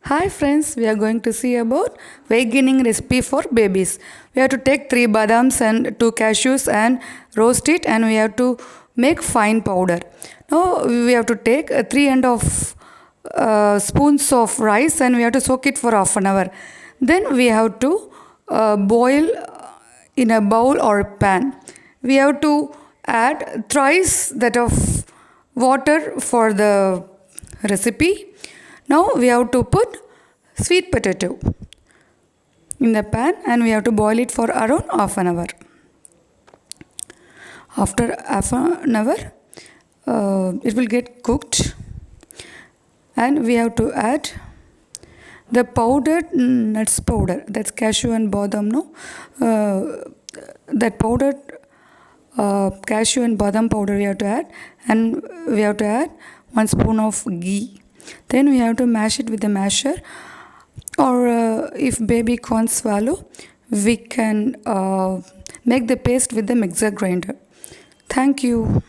Hi friends, we are going to see about weight gaining recipe for babies. We have to take 3 badams and 2 cashews and roast it, and we have to make fine powder. Now we have to take 3 and of spoons of rice, and we have to soak it for half an hour. Then we have to boil in a bowl or pan. We have to add thrice that of water for the recipe. Now we have to put sweet potato in the pan, and we have to boil it for around half an hour. After half an hour, it will get cooked, and we have to add the powdered nuts powder, that's cashew and badam. No, that powdered cashew and badam powder we have to add, and we have to add 1 spoon of ghee. Then we have to mash it with the masher, or if baby can't swallow, we can make the paste with the mixer grinder. Thank you.